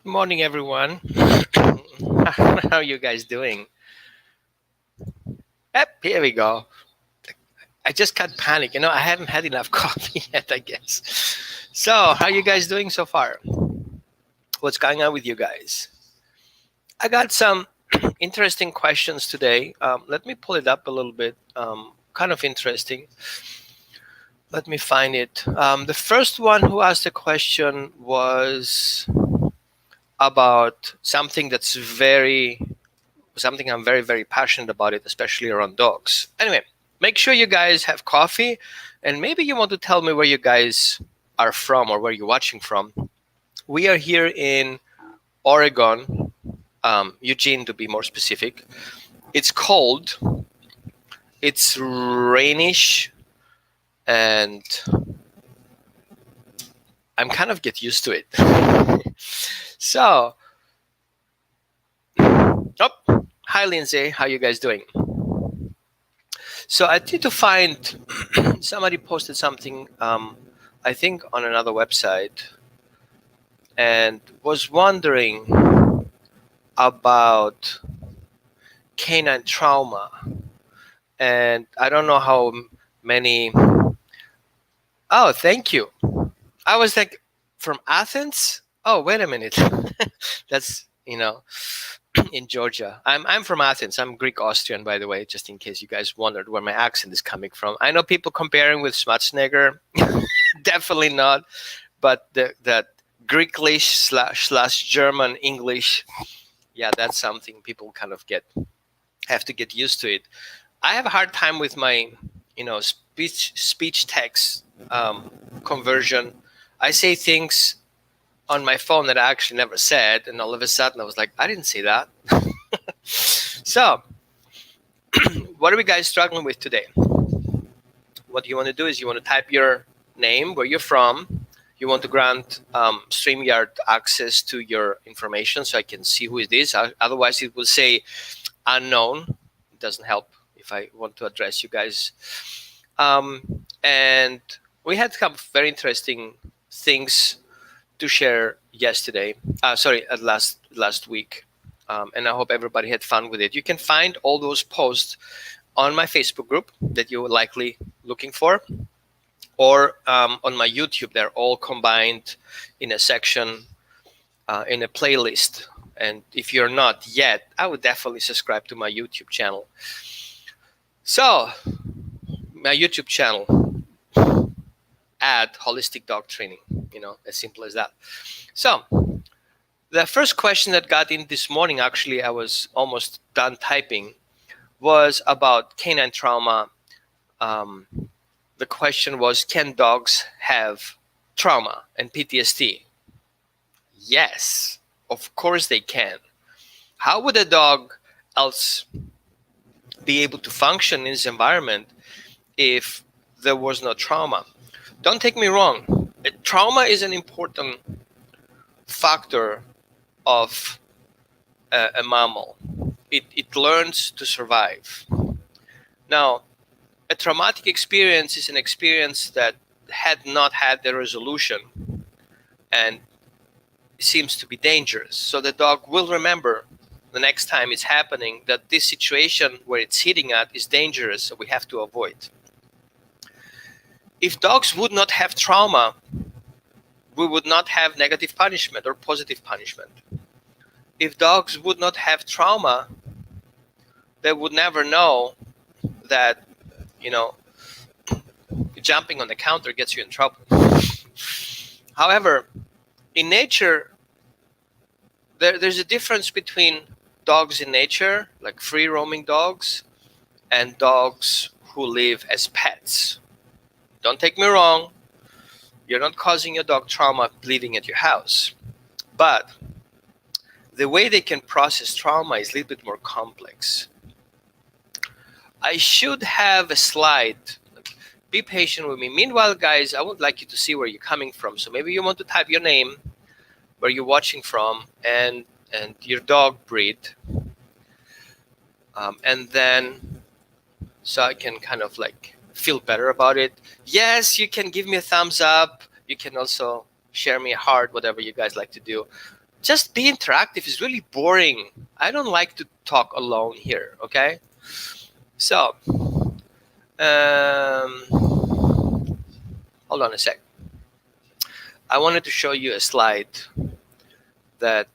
Good morning, everyone. How are you guys doing? Yep, here we go. I just got panic. I haven't had enough coffee yet, I guess. So, how are you guys doing so far? What's going on with you guys? I got some interesting questions today. Let me pull it up a little bit. Kind of interesting. Let me find it. The first one who asked the question was about something I'm very, very passionate about it, especially around dogs. Anyway, make sure you guys have coffee, and maybe you want to tell me where you guys are from or where you're watching from. We are here in Oregon, Eugene to be more specific. It's cold, it's rainish, and I'm kind of get used to it. So, hi Lindsay, how you guys doing? So I need to find somebody posted something, I think on another website, and was wondering about canine trauma. And I don't know how many. Oh, thank you. I was like, from Athens? Oh, wait a minute. That's, in Georgia. I'm from Athens. I'm Greek Austrian, by the way, just in case you guys wondered where my accent is coming from. I know people comparing with Schwarzenegger. Definitely not. But that Greeklish slash German English, yeah, that's something people kind of have to get used to it. I have a hard time with my, speech text conversion. I say things on my phone that I actually never said, and all of a sudden I was like, I didn't say that. So, what are we guys struggling with today? What you want to do is you want to type your name, where you're from. You want to grant StreamYard access to your information so I can see who it is. Otherwise, it will say unknown. It doesn't help if I want to address you guys. And we had some very interesting things to share yesterday. Last week. And I hope everybody had fun with it. You can find all those posts on my Facebook group that you're likely looking for, or on my YouTube. They're all combined in a section, in a playlist. And if you're not yet, I would definitely subscribe to my YouTube channel. So, my YouTube channel, add holistic dog training, as simple as that. So, the first question that got in this morning, actually, I was almost done typing, was about canine trauma. The question was, can dogs have trauma and PTSD? Yes, of course they can. How would a dog else be able to function in this environment if there was no trauma? Don't take me wrong. Trauma is an important factor of a mammal. It learns to survive. Now, a traumatic experience is an experience that had not had the resolution and seems to be dangerous. So the dog will remember the next time it's happening that this situation where it's hitting at is dangerous, so we have to avoid. If dogs would not have trauma, we would not have negative punishment or positive punishment. If dogs would not have trauma, they would never know that, jumping on the counter gets you in trouble. However, in nature, there's a difference between dogs in nature, like free roaming dogs, and dogs who live as pets. Don't take me wrong, you're not causing your dog trauma living at your house. But the way they can process trauma is a little bit more complex. I should have a slide. Be patient with me. Meanwhile, guys, I would like you to see where you're coming from. So maybe you want to type your name, where you're watching from, and your dog breed. And then, so I can kind of like feel better about it. Yes, you can give me a thumbs up. You can also share me a heart, whatever you guys like to do. just be interactive. It's really boring. I don't like to talk alone here, okay? So, hold on a sec. I wanted to show you a slide that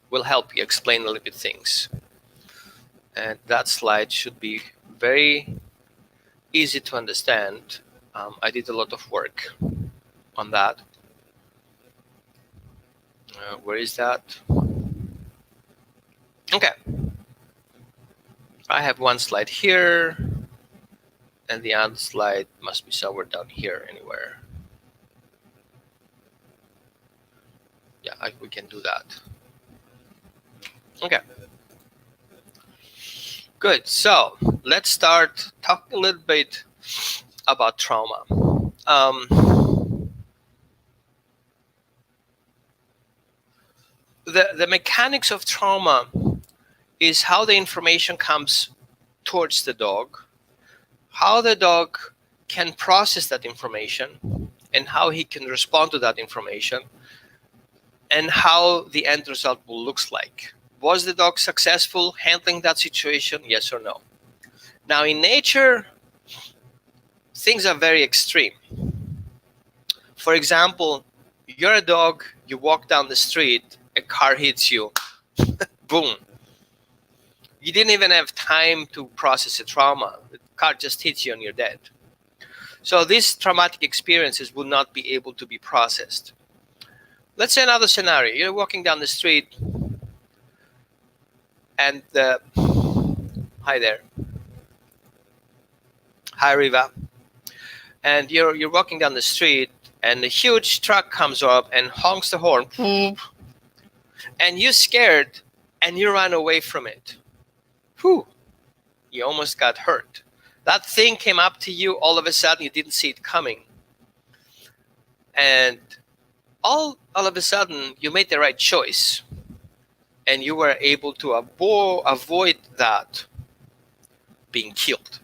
will help you explain a little bit things. And that slide should be very easy to understand. I did a lot of work on that. Where is that? Okay. I have one slide here, and the other slide must be somewhere down here anywhere. Yeah, we can do that. Okay. Good. So let's start talking a little bit about trauma. The mechanics of trauma is how the information comes towards the dog, how the dog can process that information, and how he can respond to that information, and how the end result will looks like. Was the dog successful handling that situation? Yes or no? Now, in nature, things are very extreme. For example, you're a dog, you walk down the street, a car hits you, boom. You didn't even have time to process a trauma. The car just hits you and you're dead. So these traumatic experiences will not be able to be processed. Let's say another scenario. You're walking down the street and hi there. Hi, Riva. And you're walking down the street and a huge truck comes up and honks the horn. And you're scared and you run away from it. Whew, you almost got hurt. That thing came up to you all of a sudden, you didn't see it coming. And all of a sudden, you made the right choice. And you were able to avoid that being killed.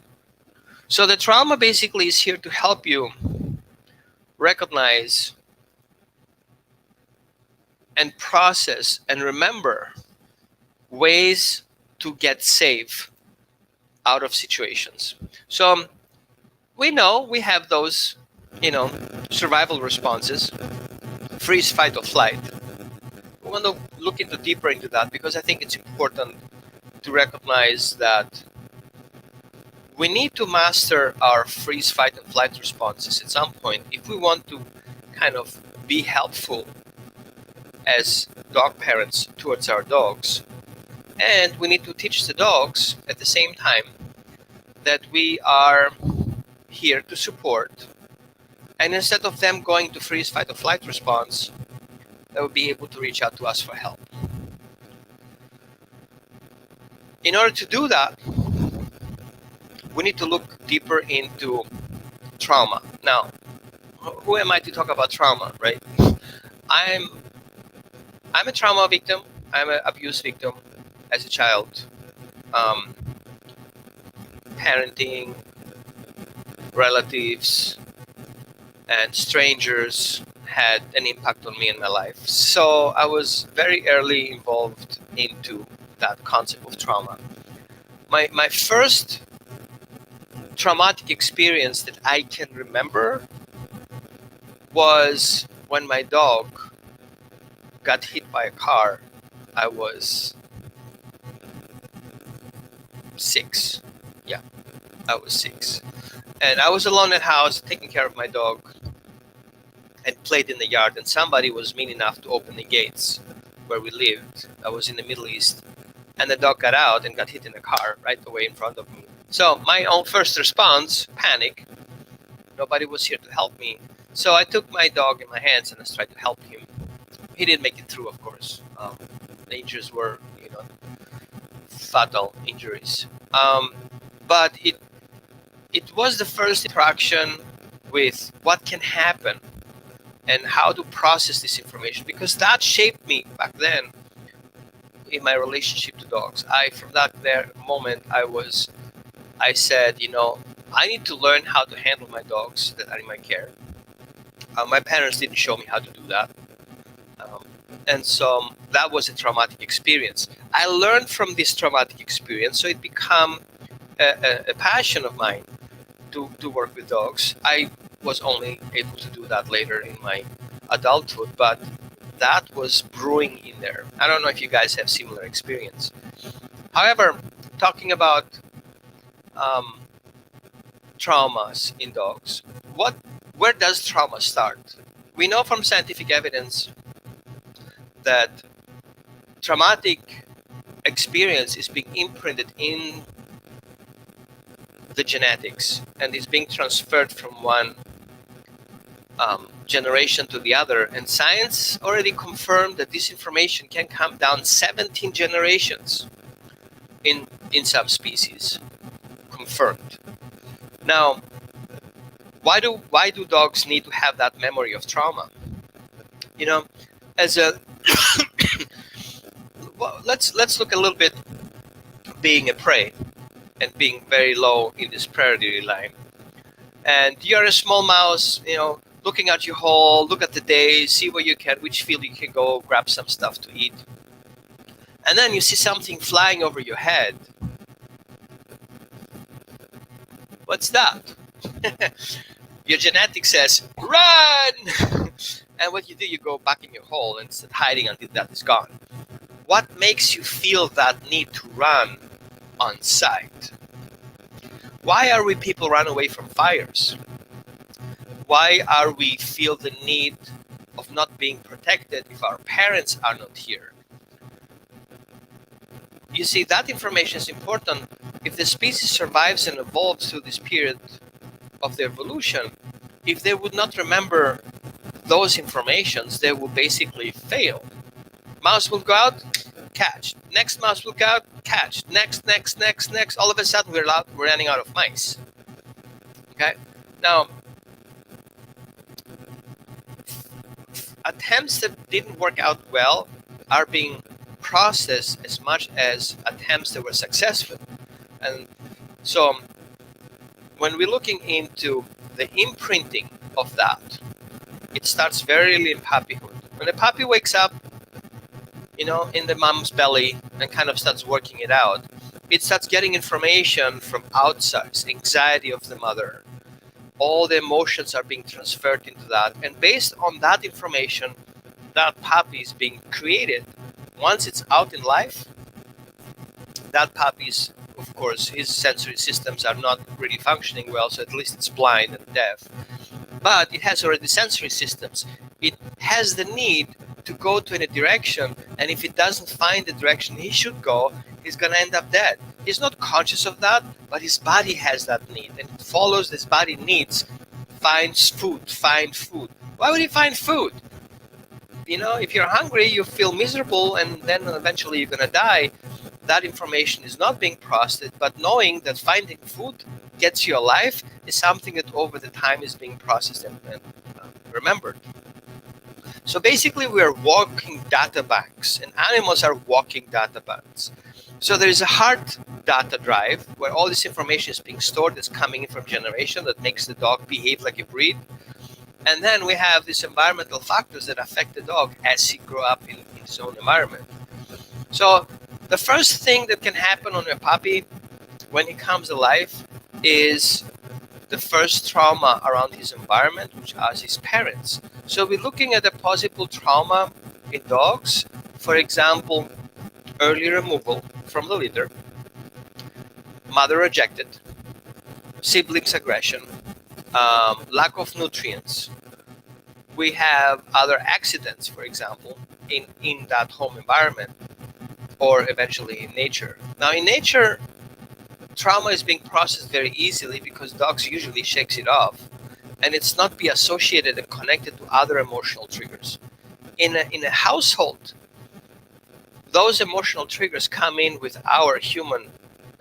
So the trauma basically is here to help you recognize and process and remember ways to get safe out of situations. So we know we have those, survival responses, freeze, fight, or flight. We want to look deeper into that because I think it's important to recognize that we need to master our freeze, fight, and flight responses at some point if we want to kind of be helpful as dog parents towards our dogs. And we need to teach the dogs at the same time that we are here to support. And instead of them going to freeze, fight, or flight response, they will be able to reach out to us for help. In order to do that, we need to look deeper into trauma. Now, who am I to talk about trauma, right? I'm a trauma victim. I'm an abuse victim as a child. Parenting, relatives, and strangers had an impact on me in my life. So I was very early involved into that concept of trauma. My first traumatic experience that I can remember was when my dog got hit by a car. I was 6. Yeah, I was 6. And I was alone at house taking care of my dog and played in the yard, and somebody was mean enough to open the gates where we lived. I was in the Middle East, and the dog got out and got hit in a car right away in front of me. So my own first response, panic. Nobody was here to help me. So I took my dog in my hands and I tried to help him. He didn't make it through, of course. The injuries were, fatal injuries. But it was the first interaction with what can happen and how to process this information, because that shaped me back then in my relationship to dogs. From that moment, I said, I need to learn how to handle my dogs that are in my care. My parents didn't show me how to do that. And so that was a traumatic experience. I learned from this traumatic experience, so it became a passion of mine to work with dogs. I was only able to do that later in my adulthood, but that was brewing in there. I don't know if you guys have similar experience. However, talking about um, traumas in dogs, where does trauma start? We know from scientific evidence that traumatic experience is being imprinted in the genetics and is being transferred from one generation to the other. And science already confirmed that this information can come down 17 generations in some species. Confirmed. Now, why do dogs need to have that memory of trauma? You know, as a well, let's look a little bit being a prey and being very low in this priority line. And you're a small mouse, looking at your hole, look at the day, see where you can, which field you can go, grab some stuff to eat. And then you see something flying over your head. What's that? Your genetics says, run! And what you do, you go back in your hole and start hiding until that is gone. What makes you feel that need to run on sight? Why are we people run away from fires? Why are we feel the need of not being protected if our parents are not here? You see, that information is important. If the species survives and evolves through this period of the evolution, if they would not remember those informations, they will basically fail. Mouse will go out, catch. Next mouse will go out, catch. Next. All of a sudden, we're running out of mice. Okay? Now, attempts that didn't work out well are being processed as much as attempts that were successful. And so, when we're looking into the imprinting of that, it starts very early in puppyhood. When the puppy wakes up, in the mom's belly and kind of starts working it out, it starts getting information from outside, anxiety of the mother. All the emotions are being transferred into that. And based on that information, that puppy is being created. Once it's out in life, that puppy's, of course, his sensory systems are not really functioning well, so at least it's blind and deaf. But it has already sensory systems. It has the need to go to any direction, and if it doesn't find the direction he should go, he's going to end up dead. He's not conscious of that, but his body has that need, and it follows this body needs. Find food. Why would he find food? If you're hungry, you feel miserable, and then eventually you're going to die. That information is not being processed, but knowing that finding food gets you alive is something that over the time is being processed and remembered. So basically, we are walking data banks, and animals are walking data banks. So there is a hard data drive where all this information is being stored, that's coming in from generation, that makes the dog behave like a breed. And then we have these environmental factors that affect the dog as he grows up in his own environment. So the first thing that can happen on a puppy when he comes alive is the first trauma around his environment, which are his parents. So we're looking at a possible trauma in dogs. For example, early removal from the litter, mother rejected, siblings aggression, lack of nutrients. We have other accidents, for example, in that home environment, or eventually in nature. Now, in nature, trauma is being processed very easily because dogs usually shakes it off, and it's not be associated and connected to other emotional triggers. In a household, those emotional triggers come in with our human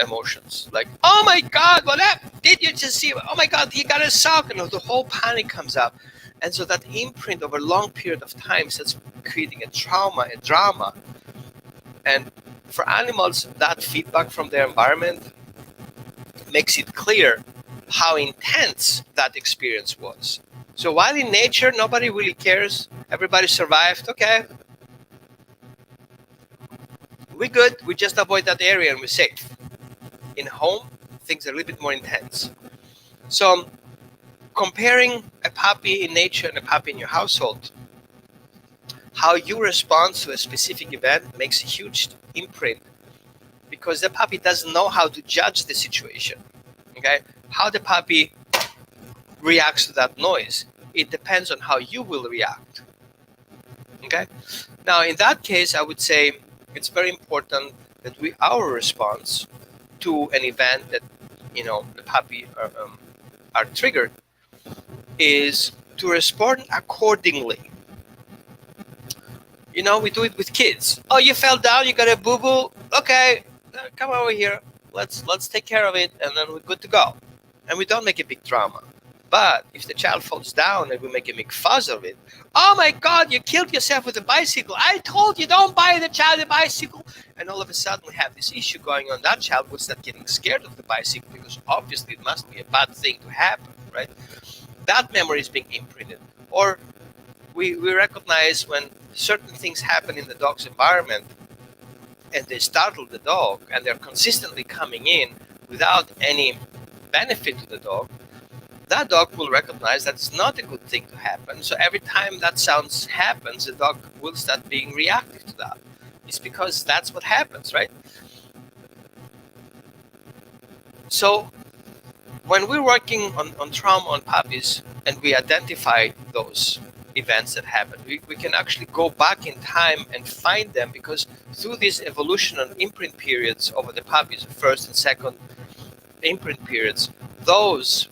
emotions, like, oh my God, what happened? Did you just see? Oh my God, he got a sock, and the whole panic comes up. And so that imprint over a long period of time starts creating a trauma, a drama. And for animals, that feedback from their environment makes it clear how intense that experience was. So while in nature, nobody really cares, everybody survived, okay, we're good. We just avoid that area and we're safe. In home, things are a little bit more intense. So comparing a puppy in nature and a puppy in your household, how you respond to a specific event makes a huge imprint, because the puppy doesn't know how to judge the situation. Okay, how the puppy reacts to that noise, it depends on how you will react. Okay, now in that case, I would say it's very important that our response to an event that the puppy are triggered is to respond accordingly. We do it with kids. Oh, you fell down, you got a boo-boo. Okay, come over here. Let's take care of it, and then we're good to go. And we don't make a big drama. But if the child falls down and we make a big fuss of it, oh my God, you killed yourself with a bicycle. I told you, don't buy the child a bicycle. And all of a sudden we have this issue going on. That child will start getting scared of the bicycle, because obviously it must be a bad thing to happen, right? That memory is being imprinted. Or we recognize when certain things happen in the dog's environment and they startle the dog and they're consistently coming in without any benefit to the dog, that dog will recognize that's not a good thing to happen. So every time that sound happens, the dog will start being reactive to that. It's because that's what happens, right? So when we're working on trauma on puppies and we identify those events that happen, we can actually go back in time and find them, because through these evolutionary imprint periods over the puppies, first and second imprint periods, those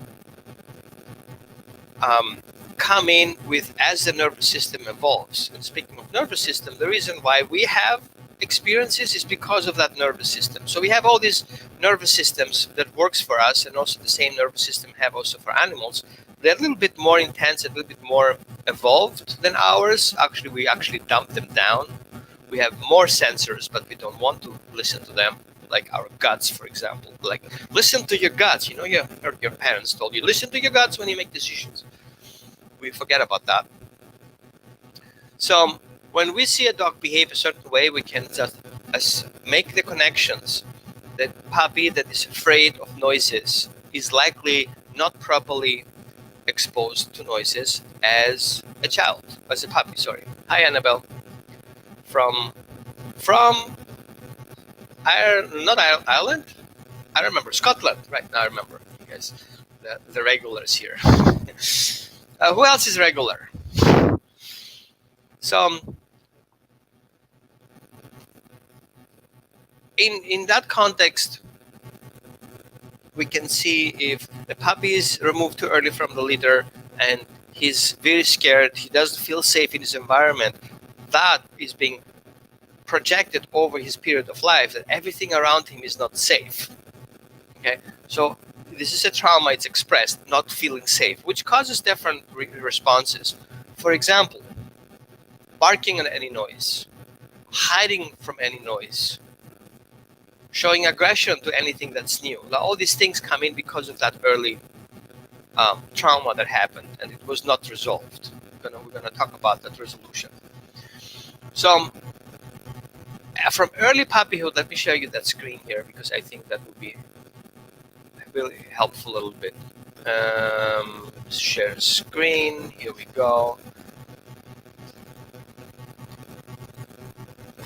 come in with as the nervous system evolves. And speaking of nervous system, the reason why we have experiences is because of that nervous system. So we have all these nervous systems that works for us, and also the same nervous system have also for animals. They're a little bit more intense, a little bit more evolved than ours. Actually, we dump them down. We have more sensors, but we don't want to listen to them, like our guts, for example. Like, listen to your guts. Your parents told you, listen to your guts when you make decisions. We forget about that. So when we see a dog behave a certain way, we can just make the connections. That puppy that is afraid of noises is likely not properly exposed to noises as a puppy. Sorry. Hi, Annabelle. From Ireland? I remember. Scotland. Right, now I remember. You guys, the regulars here. Who else is regular? So in that context, we can see if the puppy is removed too early from the litter and he's very scared, he doesn't feel safe in his environment, that is being projected over his period of life, that everything around him is not safe. Okay, so this is a trauma, it's expressed, not feeling safe, which causes different responses. For example, barking at any noise, hiding from any noise, showing aggression to anything that's new. Now, all these things come in because of that early trauma that happened, and it was not resolved. We're going to talk about that resolution. So from early puppyhood, let me show you that screen here, because I think that would be really helpful a little bit. Share screen. Here we go.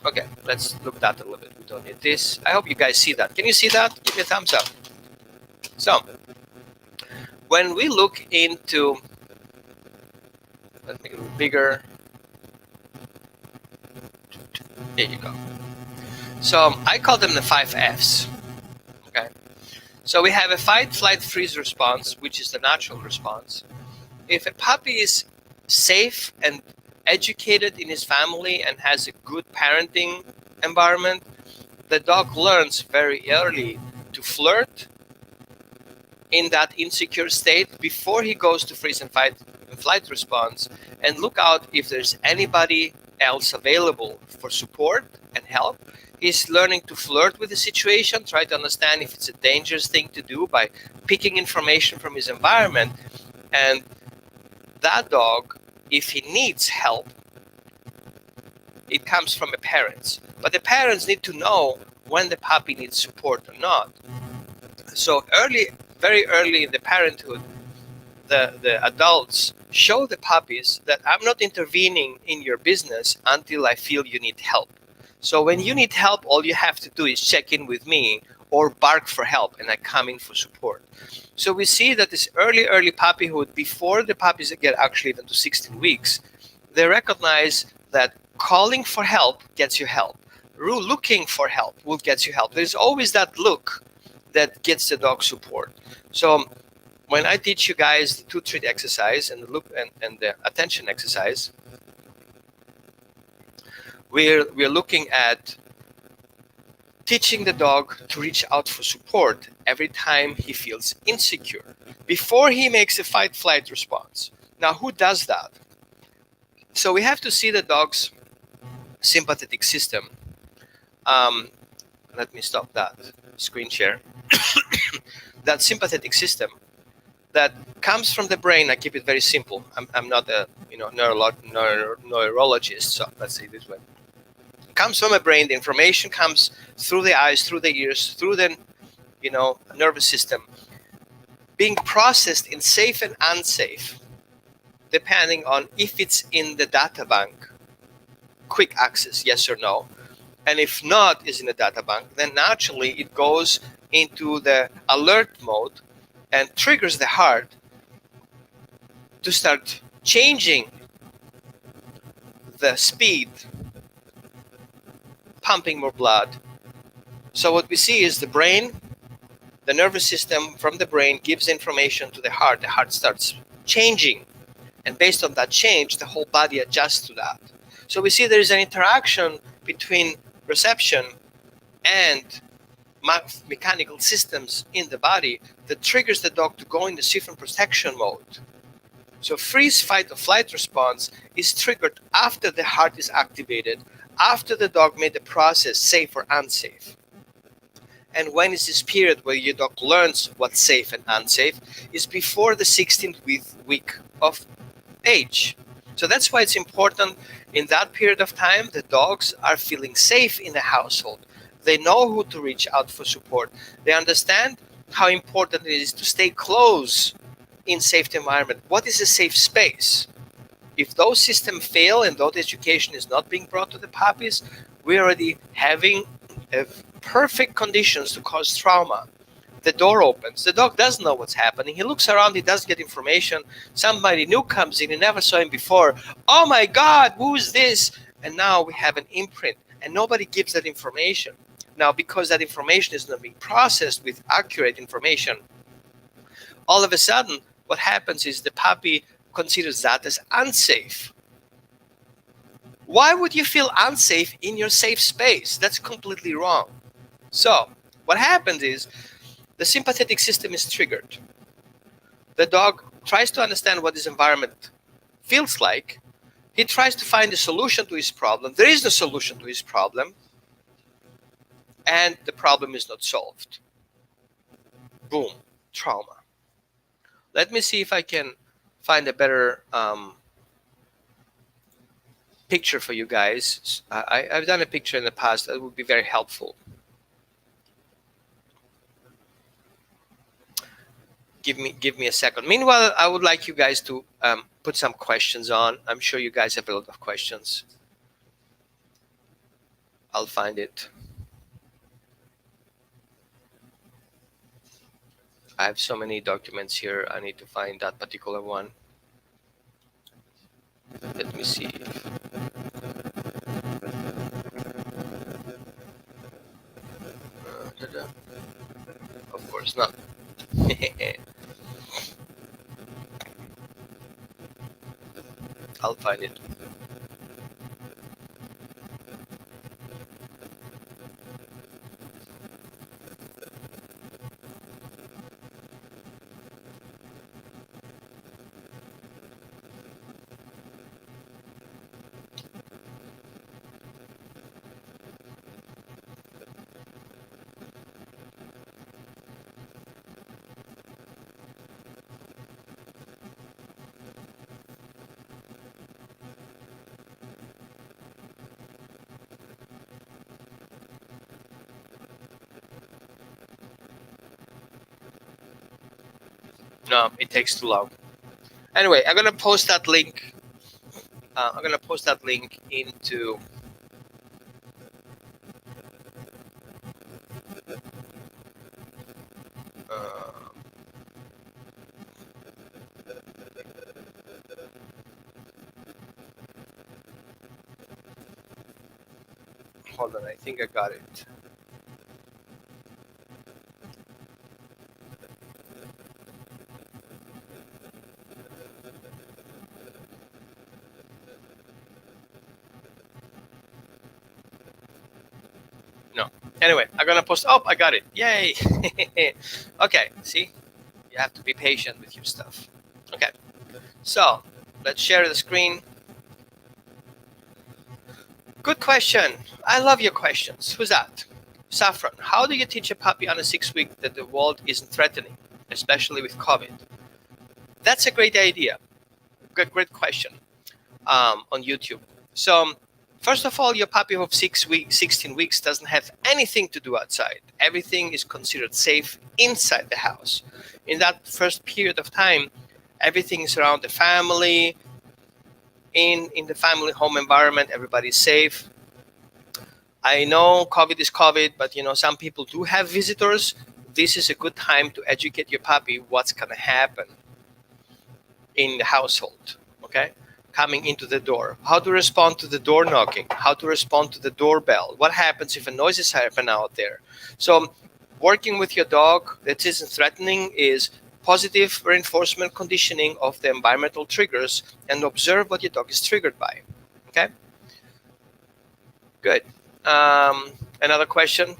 Okay, let's look at that a little bit. We don't need this. I hope you guys see that. Can you see that? Give me a thumbs up. So, when we look into, let's make it a little bigger. There you go. So, I call them the 5 Fs. Okay. So, we have a fight, flight, freeze response, which is the natural response. If a puppy is safe and educated in his family and has a good parenting environment, the dog learns very early to flirt in that insecure state before he goes to freeze and fight and flight response, and look out if there's anybody else available for support and help. He's learning to flirt with the situation, try to understand if it's a dangerous thing to do by picking information from his environment. And that dog, if he needs help, it comes from the parents. But the parents need to know when the puppy needs support or not. So very early in the parenthood, the adults show the puppies that I'm not intervening in your business until I feel you need help. So when you need help, all you have to do is check in with me or bark for help, and I come in for support. So we see that this early puppyhood, before the puppies get actually even to 16 weeks, they recognize that calling for help gets you help. Looking for help will get you help. There's always that look that gets the dog support. So when I teach you guys the 2 treat exercise and the look and the attention exercise, we're looking at teaching the dog to reach out for support every time he feels insecure, before he makes a fight-flight response. Now, who does that? So we have to see the dog's sympathetic system. Let me stop that screen share. That sympathetic system that comes from the brain. I keep it very simple. I'm not a neurologist, so let's say it this way. It comes from the brain. The information comes through the eyes, through the ears, through the nervous system, being processed in safe and unsafe, depending on if it's in the data bank, quick access, yes or no. And if not is in the data bank, then naturally it goes into the alert mode and triggers the heart to start changing the speed, pumping more blood. So what we see is the brain, the nervous system from the brain gives information to the heart starts changing. And based on that change, the whole body adjusts to that. So we see there is an interaction between reception and mechanical systems in the body that triggers the dog to go into safe and protection mode. So freeze, fight, or flight response is triggered after the heart is activated, after the dog made the process safe or unsafe. And when is this period where your dog learns what's safe and unsafe? Is before the 16th week of age. So that's why it's important in that period of time, the dogs are feeling safe in the household. They know who to reach out for support. They understand how important it is to stay close in safe environment. What is a safe space? If those systems fail and those education is not being brought to the puppies, we're already having perfect conditions to cause trauma. The door opens. The dog doesn't know what's happening. He looks around. He doesn't get information. Somebody new comes in. He never saw him before. Oh my God, who's this? And now we have an imprint, and nobody gives that information. Now, because that information is not being processed with accurate information, all of a sudden, what happens is the puppy considers that as unsafe. Why would you feel unsafe in your safe space? That's completely wrong. So, what happens is, the sympathetic system is triggered. The dog tries to understand what this environment feels like. He tries to find a solution to his problem. There is no solution to his problem. And the problem is not solved. Boom, trauma. Let me see if I can find a better picture for you guys. I've done a picture in the past that would be very helpful. Give me a second. Meanwhile, I would like you guys to put some questions on. I'm sure you guys have a lot of questions. I'll find it. I have so many documents here. I need to find that particular one. Let me see. Of course not. I'll find it. No, it takes too long. Anyway, I'm gonna post that link. I'm gonna post that link into hold on, I think I got it. No. Anyway, I'm gonna post. Oh, I got it. Yay! Okay. See, you have to be patient with your stuff. Okay. So let's share the screen. Good question. I love your questions. Who's that? Saffron. How do you teach a puppy on a 6-week that the world isn't threatening, especially with COVID? That's a great idea. Great question. On YouTube. So first of all, your puppy of 16 weeks doesn't have anything to do outside. Everything is considered safe inside the house. In that first period of time, everything is around the family. In the family home environment, everybody's safe. I know COVID is COVID, but some people do have visitors. This is a good time to educate your puppy what's gonna happen in the household. Okay, coming into the door, how to respond to the door knocking, how to respond to the doorbell, what happens if a noise is happening out there. So working with your dog that isn't threatening is positive reinforcement conditioning of the environmental triggers, and observe what your dog is triggered by. Okay, good. Another question.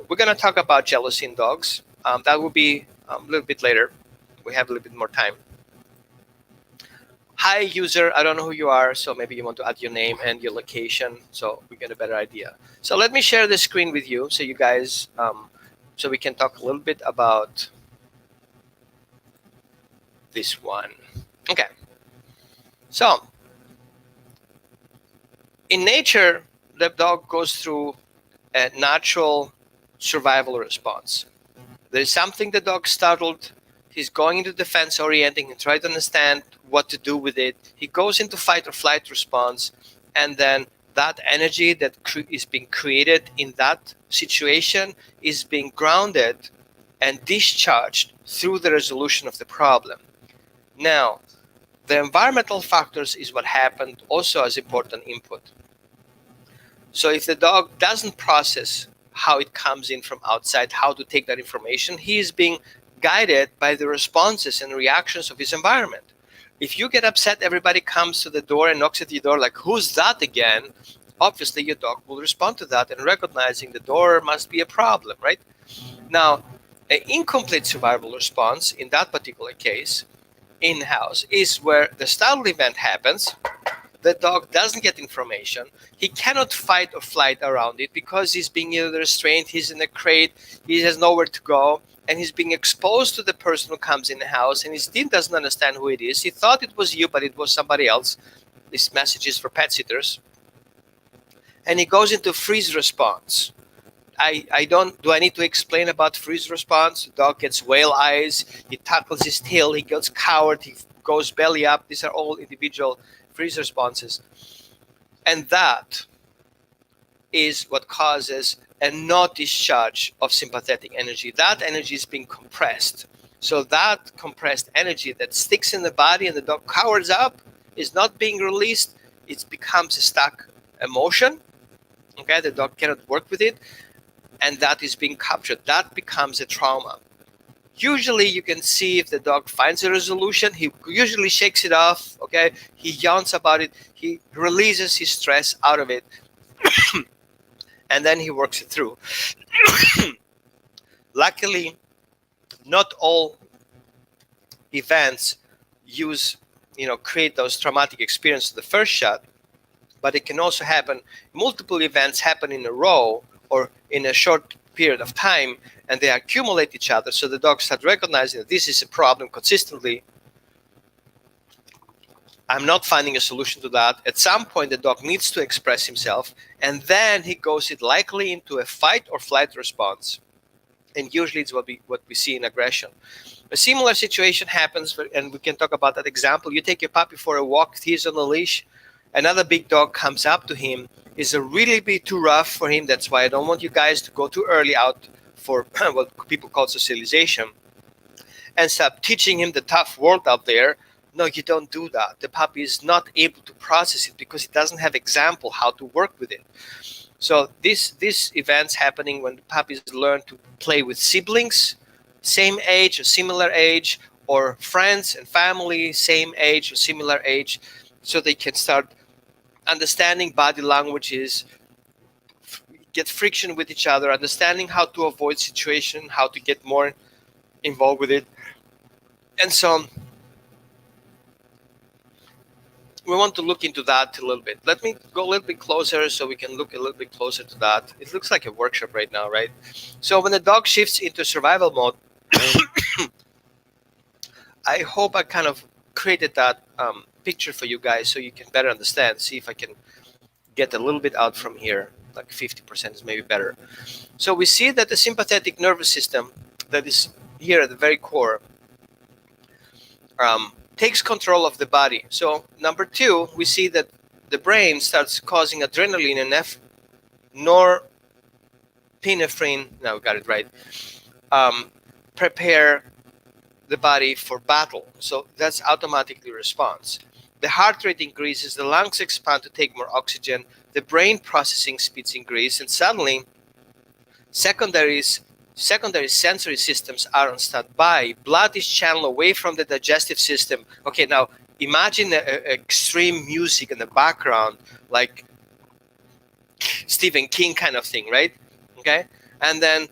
We're going to talk about jealousy in dogs. That will be a little bit later. We have a little bit more time. Hi, user. I don't know who you are, so maybe you want to add your name and your location so we get a better idea. So let me share the screen with you so you guys, so we can talk a little bit about this one. Okay. So in nature, the dog goes through a natural survival response. There's something the dog startled. He's going into defense orienting and trying to understand what to do with it. He goes into fight or flight response, and then that energy that is being created in that situation is being grounded and discharged through the resolution of the problem. Now, the environmental factors is what happened also as important input. So if the dog doesn't process how it comes in from outside, how to take that information, he is being guided by the responses and reactions of his environment. If you get upset, everybody comes to the door and knocks at your door like, who's that again? Obviously, your dog will respond to that and recognizing the door must be a problem, right? Now, an incomplete survival response in that particular case, in-house, is where the startle event happens. The dog doesn't get information. He cannot fight or flight around it because he's being either restrained, he's in a crate, he has nowhere to go, and he's being exposed to the person who comes in the house, and he still doesn't understand who it is. He thought it was you, but it was somebody else. This message is for pet sitters. And he goes into freeze response. Do I need to explain about freeze response? The dog gets whale eyes, he tackles his tail, he gets cowered, he goes belly up. These are all individual freeze responses. And that is what causes a not discharge of sympathetic energy. That energy is being compressed. So that compressed energy that sticks in the body and the dog cowers up is not being released. It becomes a stuck emotion. Okay, the dog cannot work with it, and that is being captured. That becomes a trauma. Usually you can see if the dog finds a resolution, he usually shakes it off, okay? He yawns about it, he releases his stress out of it, and then he works it through. Luckily, not all events create those traumatic experiences the first shot, but it can also happen, multiple events happen in a row or in a short period of time, and they accumulate each other, so the dog starts recognizing that this is a problem consistently. I'm not finding a solution to that. At some point, the dog needs to express himself, and then he goes likely into a fight or flight response. And usually it's what we see in aggression. A similar situation happens, and we can talk about that example. You take your puppy for a walk, he's on a leash, another big dog comes up to him, is a really bit too rough for him. That's why I don't want you guys to go too early out for what people call socialization and start teaching him the tough world out there. No, you don't do that. The puppy is not able to process it because it doesn't have example how to work with it. So this events happening when the puppies learn to play with siblings, same age or similar age, or friends and family, same age or similar age, so they can start understanding body languages, get friction with each other, understanding how to avoid situation, how to get more involved with it, and so we want to look into that a little bit. Let me go a little bit closer so we can look a little bit closer to that. It looks like a workshop right now, right? So when the dog shifts into survival mode, I hope I kind of created that picture for you guys so you can better understand. See if I can get a little bit out from here, like 50% is maybe better. So we see that the sympathetic nervous system that is here at the very core takes control of the body. So number two, we see that the brain starts causing adrenaline and norepinephrine, now we got it right, prepare the body for battle. So that's automatically response. The heart rate increases, the lungs expand to take more oxygen, the brain processing speeds increase, and suddenly secondary sensory systems are on standby. Blood is channeled away from the digestive system. Okay, now imagine extreme music in the background, like Stephen King kind of thing, right? Okay, and then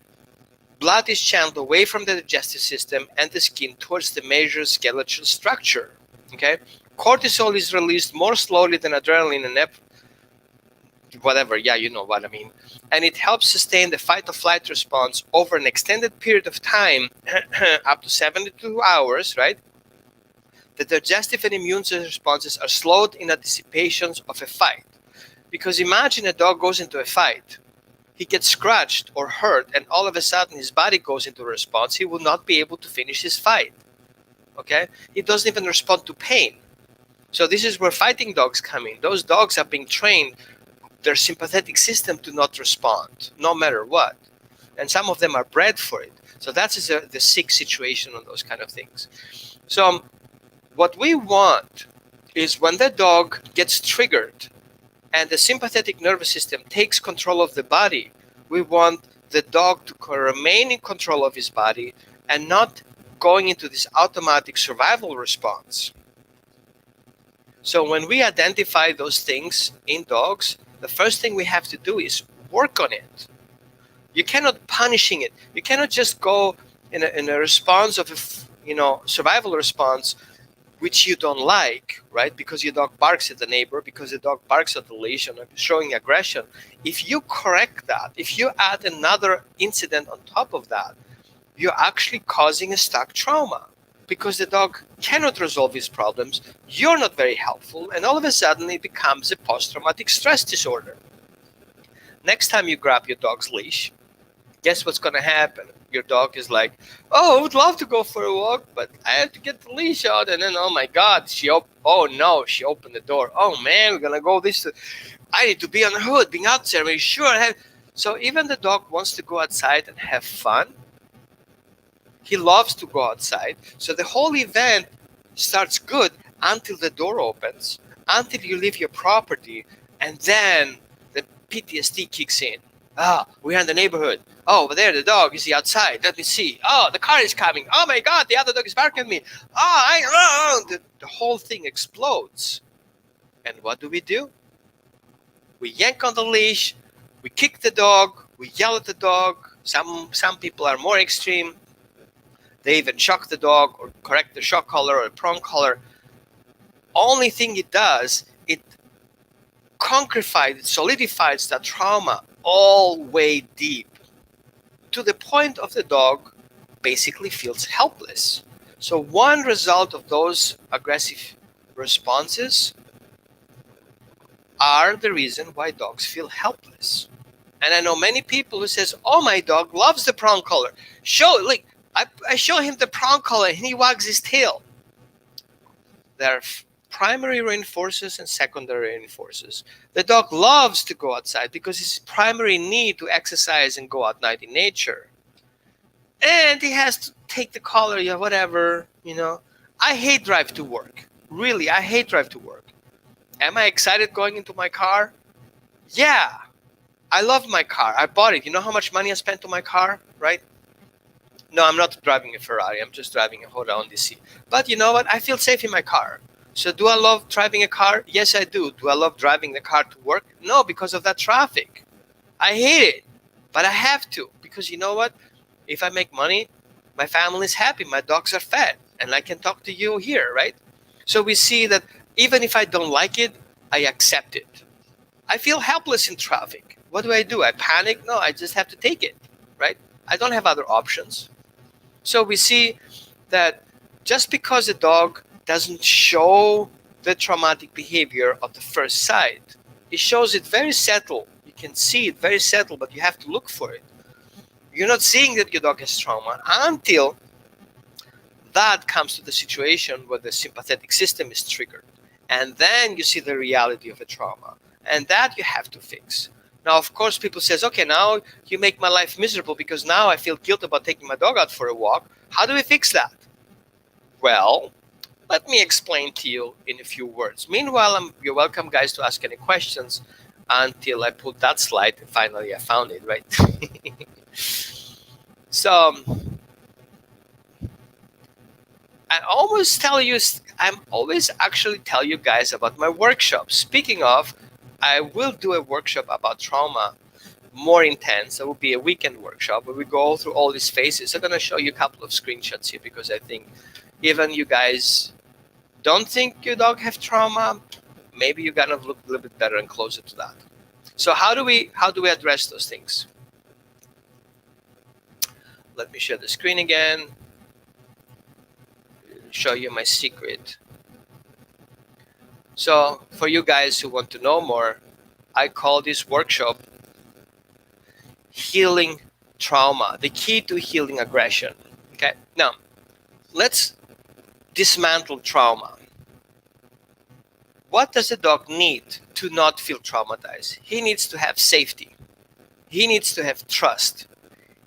blood is channeled away from the digestive system and the skin towards the major skeletal structure. Okay, cortisol is released more slowly than adrenaline and whatever, yeah, you know what I mean. And it helps sustain the fight or flight response over an extended period of time, up to 72 hours, right? The digestive and immune responses are slowed in anticipations of a fight. Because imagine a dog goes into a fight, he gets scratched or hurt, and all of a sudden his body goes into response, he will not be able to finish his fight. Okay? He doesn't even respond to pain. So this is where fighting dogs come in. Those dogs are being trained their sympathetic system to not respond, no matter what. And some of them are bred for it. So that's the sick situation on those kind of things. So what we want is when the dog gets triggered and the sympathetic nervous system takes control of the body, we want the dog to remain in control of his body and not going into this automatic survival response. So when we identify those things in dogs, the first thing we have to do is work on it. You cannot punishing it. You cannot just go in a response of a survival response which you don't like, right? Because your dog barks at the neighbor, because the dog barks at the leash and showing aggression. If you correct that, if you add another incident on top of that, you're actually causing a stuck trauma. Because the dog cannot resolve his problems, you're not very helpful, and all of a sudden it becomes a post-traumatic stress disorder. Next time you grab your dog's leash, guess what's going to happen? Your dog is like, oh, I would love to go for a walk, but I have to get the leash out, and then, oh my God, she opened the door. Oh man, we're going to go this. I need to be on the hood, being out there, make sure I have. So even the dog wants to go outside and have fun. He loves to go outside. So the whole event starts good until the door opens, until you leave your property, and then the PTSD kicks in. We're in the neighborhood. Oh, over there, the dog. Is he outside? Let me see. Oh, the car is coming. Oh my God, the other dog is barking at me. The whole thing explodes. And what do? We yank on the leash. We kick the dog. We yell at the dog. Some people are more extreme. They even shock the dog or correct the shock collar or prong collar. Only thing it does, it concrefies, it solidifies that trauma all way deep to the point of the dog basically feels helpless. So one result of those aggressive responses are the reason why dogs feel helpless. And I know many people who says, oh, my dog loves the prong collar. I show him the prong collar and he wags his tail. There are primary reinforcers and secondary reinforcers. The dog loves to go outside because his primary need to exercise and go out night in nature. And he has to take the collar, yeah, whatever, I hate drive to work. Really, I hate drive to work. Am I excited going into my car? Yeah, I love my car. I bought it. You know how much money I spent on my car, right? No, I'm not driving a Ferrari. I'm just driving a Honda Odyssey. But you know what? I feel safe in my car. So do I love driving a car? Yes, I do. Do I love driving the car to work? No, because of that traffic. I hate it. But I have to. Because you know what? If I make money, my family is happy. My dogs are fed. And I can talk to you here, right? So we see that even if I don't like it, I accept it. I feel helpless in traffic. What do? I panic? No, I just have to take it, right? I don't have other options. So we see that just because a dog doesn't show the traumatic behavior of the first sight, it shows it very subtle. You can see it very subtle, but you have to look for it. You're not seeing that your dog has trauma until that comes to the situation where the sympathetic system is triggered. And then you see the reality of a trauma. And that you have to fix. Now, of course, people says, okay, now you make my life miserable because now I feel guilt about taking my dog out for a walk. How do we fix that? Well, let me explain to you in a few words. Meanwhile, you're welcome, guys, to ask any questions until I put that slide. Finally, I found it, right? So I'm always actually tell you guys about my workshop. Speaking of, I will do a workshop about trauma, more intense. It will be a weekend workshop where we go through all these phases. I'm going to show you a couple of screenshots here because I think even you guys don't think your dog have trauma, maybe you gotta look a little bit better and closer to that. So how do we address those things? Let me share the screen again. Show you my secret. So for you guys who want to know more, I call this workshop Healing Trauma, the key to healing aggression. Okay, now let's dismantle trauma. What does a dog need to not feel traumatized? He needs to have safety. He needs to have trust.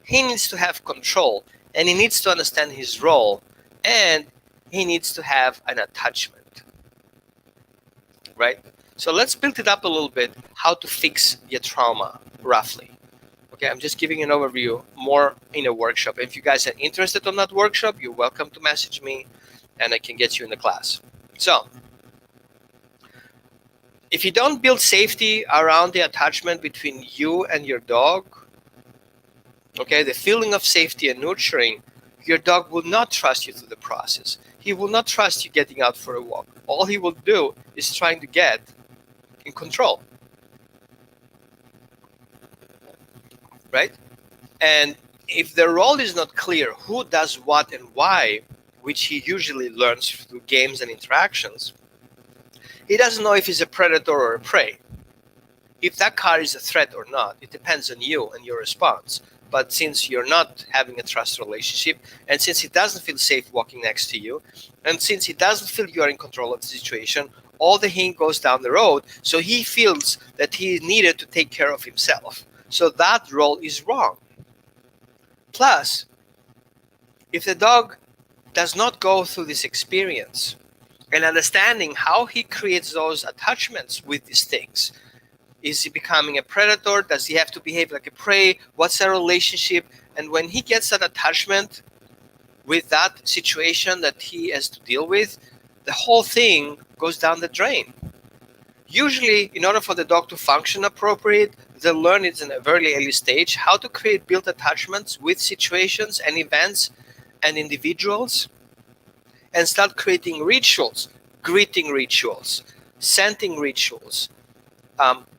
He needs to have control, and he needs to understand his role, and he needs to have an attachment, right? So let's build it up a little bit, how to fix your trauma, roughly. Okay, I'm just giving an overview, more in a workshop. If you guys are interested in that workshop, you're welcome to message me, and I can get you in the class. So, if you don't build safety around the attachment between you and your dog, okay, the feeling of safety and nurturing, your dog will not trust you through the process. He will not trust you getting out for a walk. All he will do is trying to get in control, right? And if the role is not clear, who does what and why, which he usually learns through games and interactions, he doesn't know if he's a predator or a prey. If that car is a threat or not, it depends on you and your response. But since you're not having a trust relationship, and since he doesn't feel safe walking next to you, and since he doesn't feel you're in control of the situation, all the hint goes down the road, so he feels that he needed to take care of himself. So that role is wrong. Plus, if the dog does not go through this experience and understanding how he creates those attachments with these things, is he becoming a predator? Does he have to behave like a prey? What's their relationship? And when he gets that attachment with that situation that he has to deal with, the whole thing goes down the drain. Usually, in order for the dog to function appropriate, they learn it in a very early stage how to create built attachments with situations and events and individuals, and start creating rituals, greeting rituals, scenting rituals,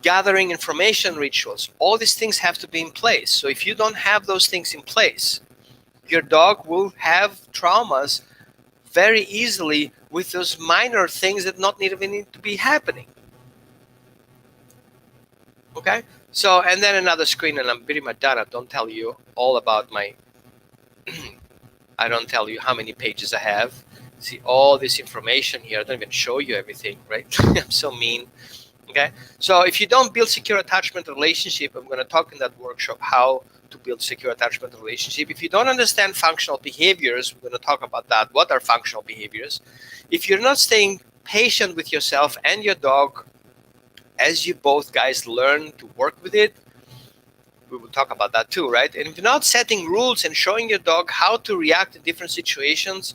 gathering information rituals. All these things have to be in place. So if you don't have those things in place, your dog will have traumas very easily with those minor things that not even need to be happening. Okay? So, and then another screen, and I'm pretty much done. I don't tell you all about my I don't tell you how many pages I have. See all this information here. I don't even show you everything, right? I'm so mean. Okay, so if you don't build secure attachment relationship, I'm going to talk in that workshop how to build secure attachment relationship. If you don't understand functional behaviors, we're going to talk about that. What are functional behaviors? If you're not staying patient with yourself and your dog as you both guys learn to work with it, we will talk about that too, right? And if you're not setting rules and showing your dog how to react in different situations,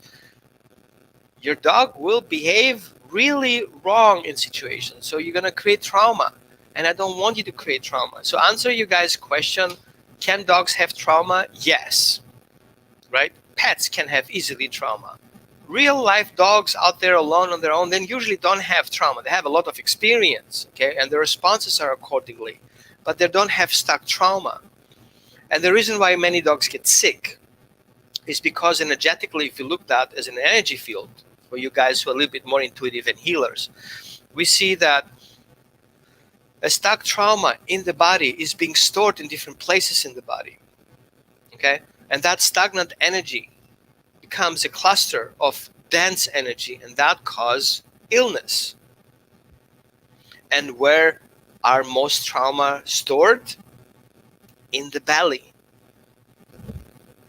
your dog will behave really wrong in situations. So you're going to create trauma. And I don't want you to create trauma. So answer you guys' question, can dogs have trauma? Yes. Right? Pets can have easily trauma. Real life dogs out there alone on their own, they usually don't have trauma. They have a lot of experience, okay? And the responses are accordingly. But they don't have stuck trauma. And the reason why many dogs get sick is because energetically, if you look at that as an energy field, for you guys who are a little bit more intuitive and healers, we see that a stuck trauma in the body is being stored in different places in the body, okay? And that stagnant energy becomes a cluster of dense energy, and that causes illness. And where are most trauma stored? In the belly,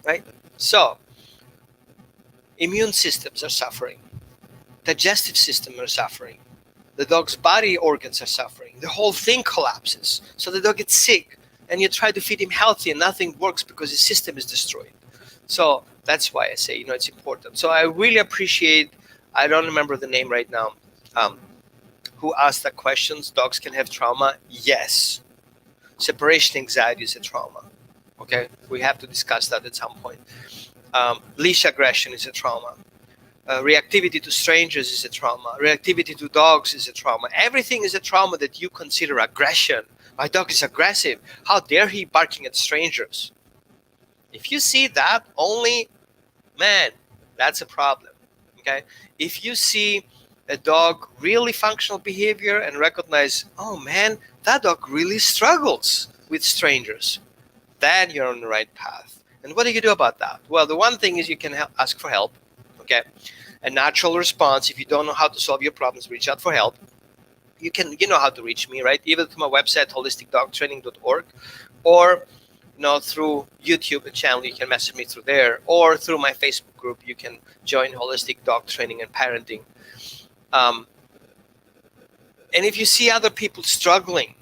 right? So, immune systems are suffering. Digestive system are suffering. The dog's body organs are suffering. The whole thing collapses. So the dog gets sick, and you try to feed him healthy, and nothing works because his system is destroyed. So that's why I say, it's important. So I really appreciate, I don't remember the name right now, who asked that questions. Dogs can have trauma. Yes. Separation anxiety is a trauma. Okay, we have to discuss that at some point. Leash aggression is a trauma. Reactivity to strangers is a trauma. Reactivity to dogs is a trauma. Everything is a trauma that you consider aggression. My dog is aggressive. How dare he barking at strangers? If you see that only, man, that's a problem. Okay, if you see a dog really functional behavior and recognize, oh man, that dog really struggles with strangers, then you're on the right path. And what do you do about that? Well, the one thing is you can ask for help. Okay, a natural response. If you don't know how to solve your problems, reach out for help. You know how to reach me, right? Either through my website, holisticdogtraining.org, or through YouTube channel, you can message me through there, or through my Facebook group, you can join Holistic Dog Training and Parenting. And if you see other people struggling,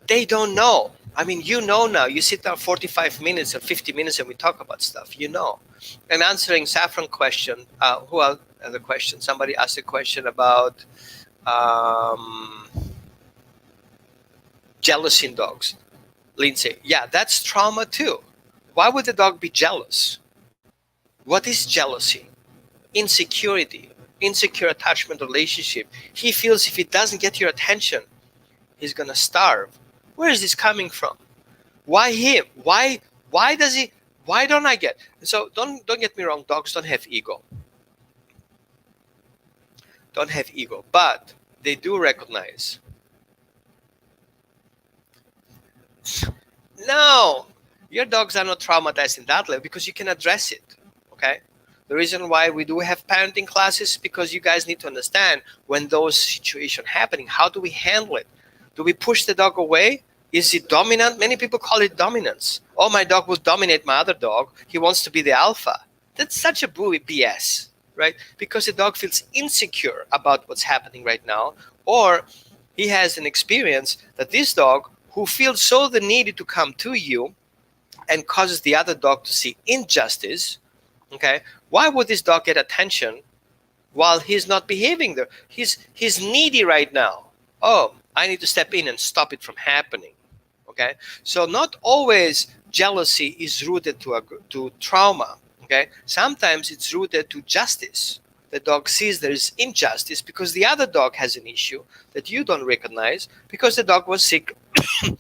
they don't know. I mean, now. You sit down 45 minutes or 50 minutes and we talk about stuff, And answering Saffron question, who else had a question? Somebody asked a question about jealousy in dogs. Lindsay, yeah, that's trauma too. Why would the dog be jealous? What is jealousy? Insecurity, insecure attachment relationship. He feels if he doesn't get your attention, he's gonna starve. Where is this coming from? Why him? Why does he? Why don't I get? So don't get me wrong. Dogs don't have ego. Don't have ego, but they do recognize. No, your dogs are not traumatized in that level because you can address it. Okay. The reason why we do have parenting classes is because you guys need to understand when those situations happening. How do we handle it? Do we push the dog away? Is it dominant? Many people call it dominance. Oh, my dog will dominate my other dog. He wants to be the alpha. That's such a buoy BS, right? Because the dog feels insecure about what's happening right now, or he has an experience that this dog, who feels so the need to come to you and causes the other dog to see injustice, okay? Why would this dog get attention while he's not behaving there? He's needy right now. Oh, I need to step in and stop it from happening. Okay, so not always jealousy is rooted to trauma. Okay, sometimes it's rooted to justice. The dog sees there is injustice because the other dog has an issue that you don't recognize because the dog was sick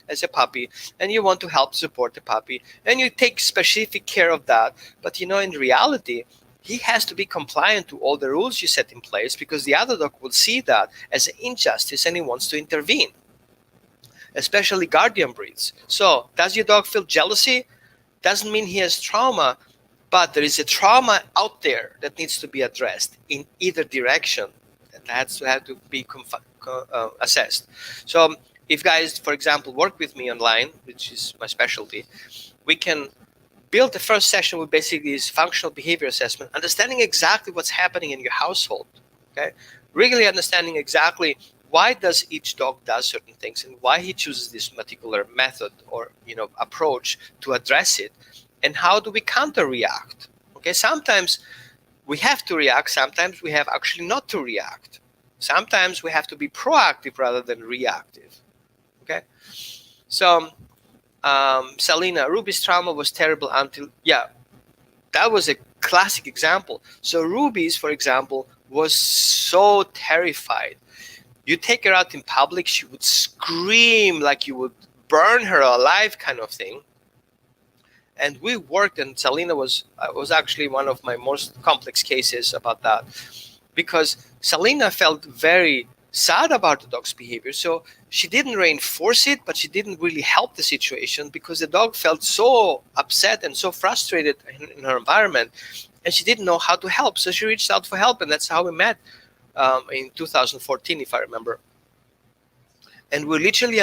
as a puppy, and you want to help support the puppy, and you take specific care of that. But in reality, he has to be compliant to all the rules you set in place because the other dog will see that as an injustice and he wants to intervene, especially guardian breeds. So does your dog feel jealousy? Doesn't mean he has trauma, but there is a trauma out there that needs to be addressed in either direction. And that has to be assessed. So if guys, for example, work with me online, which is my specialty, we can build the first session with basically is functional behavior assessment, understanding exactly what's happening in your household. Okay, really understanding exactly why does each dog does certain things and why he chooses this particular method or approach to address it, and how do we counter react. Okay, sometimes we have to react, sometimes we have actually not to react, sometimes we have to be proactive rather than reactive. Okay, so Selena, Ruby's trauma was terrible until, that was a classic example. So Ruby's, for example, was so terrified. You take her out in public, she would scream like you would burn her alive, kind of thing. And we worked, and Selena was actually one of my most complex cases about that, because Selena felt very sad about the dog's behavior. So she didn't reinforce it, but she didn't really help the situation because the dog felt so upset and so frustrated in her environment, and she didn't know how to help. So she reached out for help, and that's how we met in 2014, if I remember. And we literally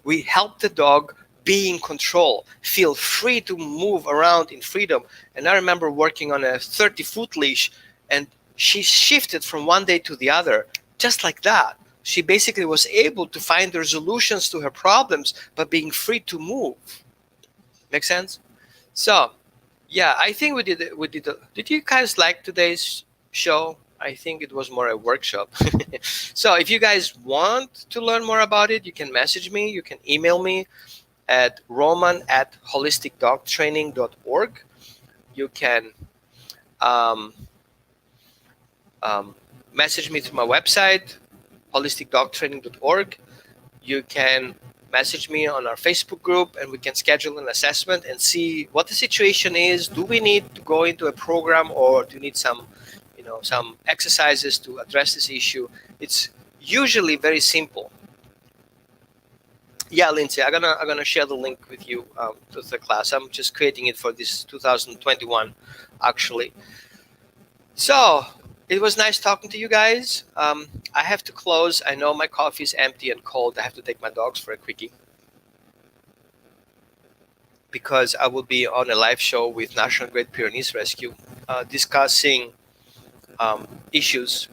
we helped the dog be in control, feel free to move around in freedom. And I remember working on a 30-foot leash, and she shifted from one day to the other, just like that. She basically was able to find the resolutions to her problems by being free to move. Make sense? So, yeah, I think we did. Did you guys like today's show? I think it was more a workshop. So if you guys want to learn more about it, you can message me. You can email me at roman@holisticdogtraining.org. You can message me through my website, holisticdogtraining.org. You can message me on our Facebook group, and we can schedule an assessment and see what the situation is. Do we need to go into a program, or do you need some exercises to address this issue? It's usually very simple. Yeah, Lindsay, I'm gonna share the link with you to the class. I'm just creating it for this 2021, actually. So it was nice talking to you guys. I have to close. I know my coffee is empty and cold. I have to take my dogs for a quickie, because I will be on a live show with National Great Pyrenees Rescue discussing issues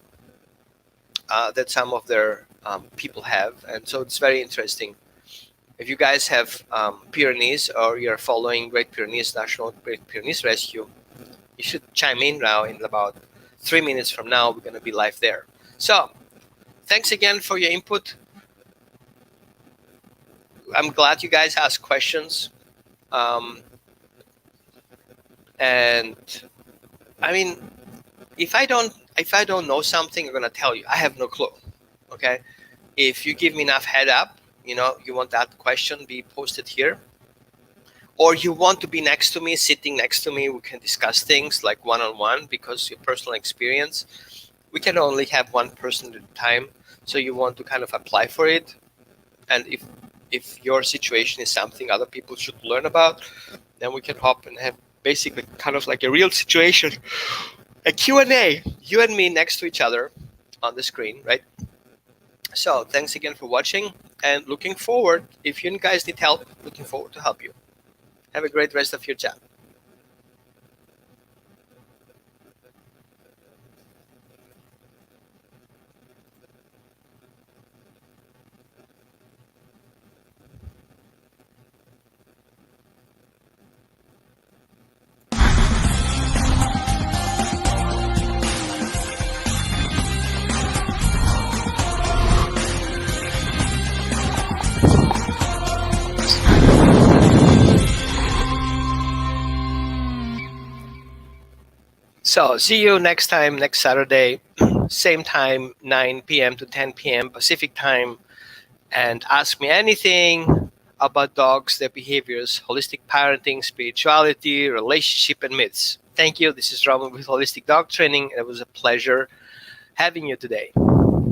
that some of their people have. And so it's very interesting. If you guys have Pyrenees, or you're following National Great Pyrenees Rescue, you should chime in now. In about 3 minutes from now, we're going to be live there. So thanks again for your input. I'm glad you guys asked questions. And I mean, if I don't know something, I'm going to tell you. I have no clue. Okay. If you give me enough head up, you want that question be posted here, or you want to be next to me, sitting next to me, we can discuss things like one-on-one, because your personal experience, we can only have one person at a time. So you want to kind of apply for it. And if your situation is something other people should learn about, then we can hop and have basically kind of like a real situation, a Q&A, you and me next to each other on the screen, right? So thanks again for watching, and looking forward, if you guys need help, looking forward to help you. Have a great rest of your chat. So see you next time, next Saturday, same time, 9 p.m. to 10 p.m. Pacific time, and ask me anything about dogs, their behaviors, holistic parenting, spirituality, relationship, and myths. Thank you. This is Roman with Holistic Dog Training. It was a pleasure having you today.